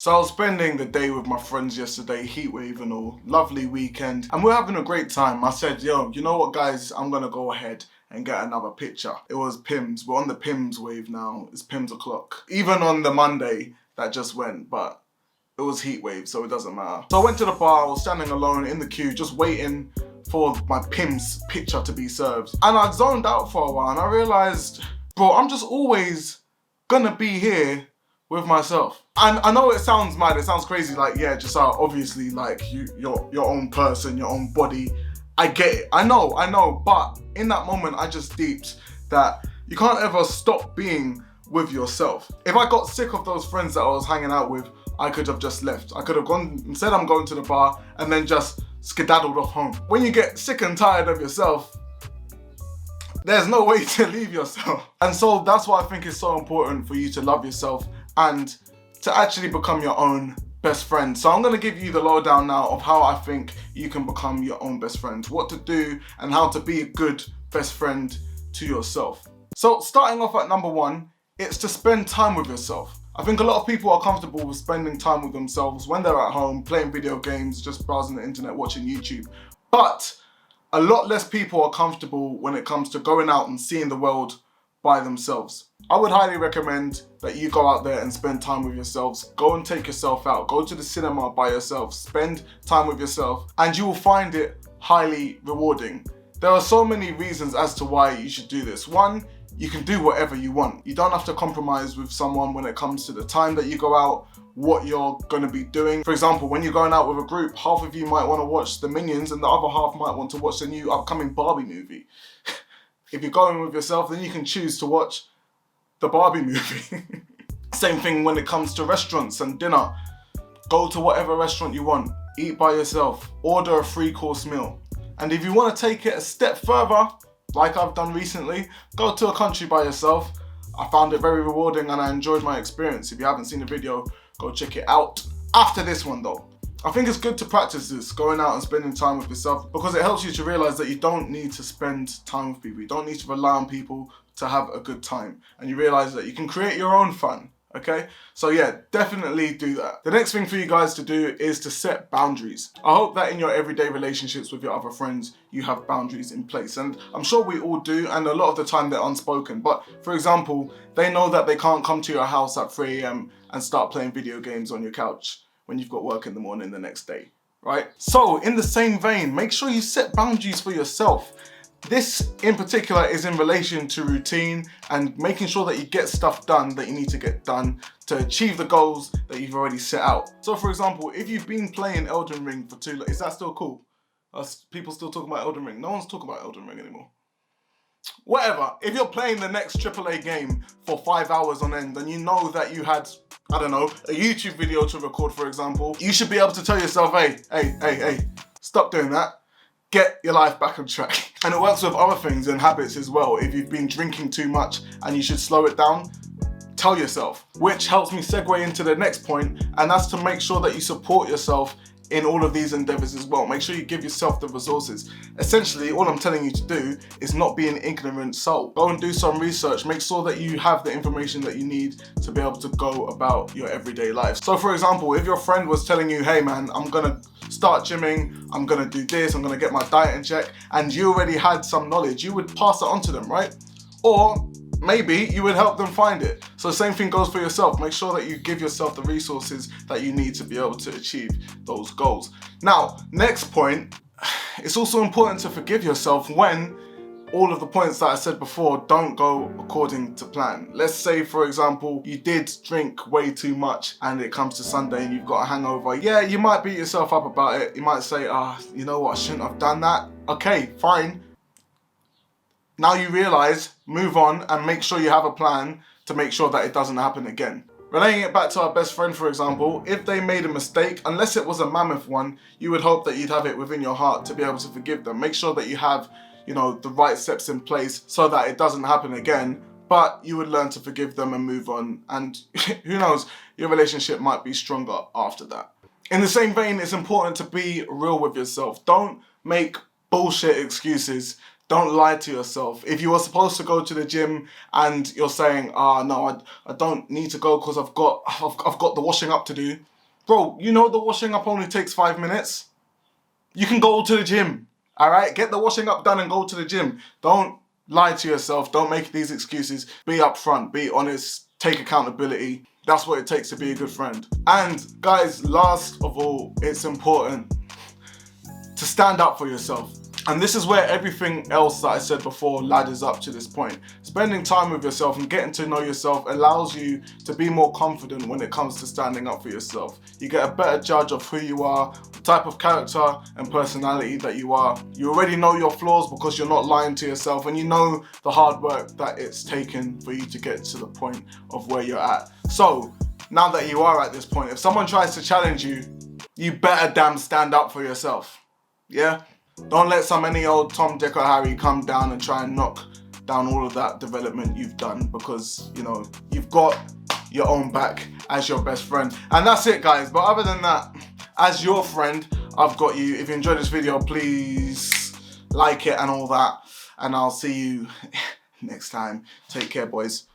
So I was spending the day with my friends yesterday, heatwave and all, lovely weekend, and we're having a great time. I said, yo, you know what guys, I'm gonna go ahead and get another picture. It was Pims, we're on the Pims wave now, it's Pims o'clock. Even on the Monday that just went, but it was heatwave, so it doesn't matter. So I went to the bar, I was standing alone in the queue, just waiting for my Pims picture to be served. And I zoned out for a while and I realized, bro, I'm just always gonna be here with myself. And I know it sounds mad, it sounds crazy, like, yeah, just obviously, like, you're your own person, your own body. I get it, I know, but in that moment, I just deeped that you can't ever stop being with yourself. If I got sick of those friends that I was hanging out with, I could have just left. I could have gone and said I'm going to the bar and then just skedaddled off home. When you get sick and tired of yourself, there's no way to leave yourself. And so that's why I think it's so important for you to love yourself and to actually become your own best friend. So I'm gonna give you the lowdown now of how I think you can become your own best friend, what to do and how to be a good best friend to yourself. So starting off at number one, it's to spend time with yourself. I think a lot of people are comfortable with spending time with themselves when they're at home, playing video games, just browsing the internet, watching YouTube. But a lot less people are comfortable when it comes to going out and seeing the world by themselves. I would highly recommend that you go out there and spend time with yourselves. Go and take yourself out. Go to the cinema by yourself. Spend time with yourself and you will find it highly rewarding. There are so many reasons as to why you should do this. One, you can do whatever you want. You don't have to compromise with someone when it comes to the time that you go out, what you're going to be doing. For example, when you're going out with a group, half of you might want to watch the Minions and the other half might want to watch the new upcoming Barbie movie. If you're going with yourself, then you can choose to watch the Barbie movie. Same thing when it comes to restaurants and dinner. Go to whatever restaurant you want, eat by yourself, order a 3-course meal. And if you want to take it a step further, like I've done recently, go to a country by yourself. I found it very rewarding and I enjoyed my experience. If you haven't seen the video, go check it out. After this one though, I think it's good to practice this, going out and spending time with yourself, because it helps you to realize that you don't need to spend time with people. You don't need to rely on people to have a good time. And you realize that you can create your own fun, okay? So yeah, definitely do that. The next thing for you guys to do is to set boundaries. I hope that in your everyday relationships with your other friends, you have boundaries in place. And I'm sure we all do, and a lot of the time they're unspoken. But for example, they know that they can't come to your house at 3 AM and start playing video games on your couch when you've got work in the morning the next day, right? So in the same vein, make sure you set boundaries for yourself. This in particular is in relation to routine and making sure that you get stuff done that you need to get done to achieve the goals that you've already set out. So for example, if you've been playing Elden Ring for too long, is that still cool? Are people still talking about Elden Ring? No one's talking about Elden Ring anymore. Whatever, if you're playing the next AAA game for 5 hours on end and you know that you had, I don't know, a YouTube video to record, for example, you should be able to tell yourself, hey, stop doing that. Get your life back on track. And it works with other things and habits as well. If you've been drinking too much and you should slow it down, tell yourself. Which helps me segue into the next point, and that's to make sure that you support yourself in all of these endeavors as well. Make sure you give yourself the resources. Essentially, all I'm telling you to do is not be an ignorant soul. Go and do some research. Make sure that you have the information that you need to be able to go about your everyday life. So for example, if your friend was telling you, hey man, I'm gonna start gymming, I'm gonna do this, I'm gonna get my diet in check, and you already had some knowledge, you would pass it on to them, right? Or maybe you would help them find it. So the same thing goes for yourself. Make sure that you give yourself the resources that you need to be able to achieve those goals. Now, next point, it's also important to forgive yourself when all of the points that I said before don't go according to plan. Let's say, for example, you did drink way too much and it comes to Sunday and you've got a hangover. Yeah, you might beat yourself up about it. You might say, you know what, I shouldn't have done that. Okay, fine. Now you realize, move on and make sure you have a plan to make sure that it doesn't happen again. Relating it back to our best friend, for example, if they made a mistake, unless it was a mammoth one, you would hope that you'd have it within your heart to be able to forgive them. Make sure that you have, the right steps in place so that it doesn't happen again, but you would learn to forgive them and move on. And who knows, your relationship might be stronger after that. In the same vein, it's important to be real with yourself. Don't make bullshit excuses Don't lie to yourself. If you were supposed to go to the gym and you're saying, no, I don't need to go because I've got the washing up to do. Bro, you know the washing up only takes 5 minutes. You can go to the gym, all right? Get the washing up done and go to the gym. Don't lie to yourself. Don't make these excuses. Be upfront, be honest, take accountability. That's what it takes to be a good friend. And guys, last of all, it's important to stand up for yourself. And this is where everything else that I said before ladders up to this point. Spending time with yourself and getting to know yourself allows you to be more confident when it comes to standing up for yourself. You get a better judge of who you are, the type of character and personality that you are. You already know your flaws because you're not lying to yourself, and you know the hard work that it's taken for you to get to the point of where you're at. So now that you are at this point, if someone tries to challenge you, you better damn stand up for yourself. Yeah? Don't let any old Tom, Dick or Harry come down and try and knock down all of that development you've done, because, you know, you've got your own back as your best friend. And that's it, guys. But other than that, as your friend, I've got you. If you enjoyed this video, please like it and all that. And I'll see you next time. Take care, boys.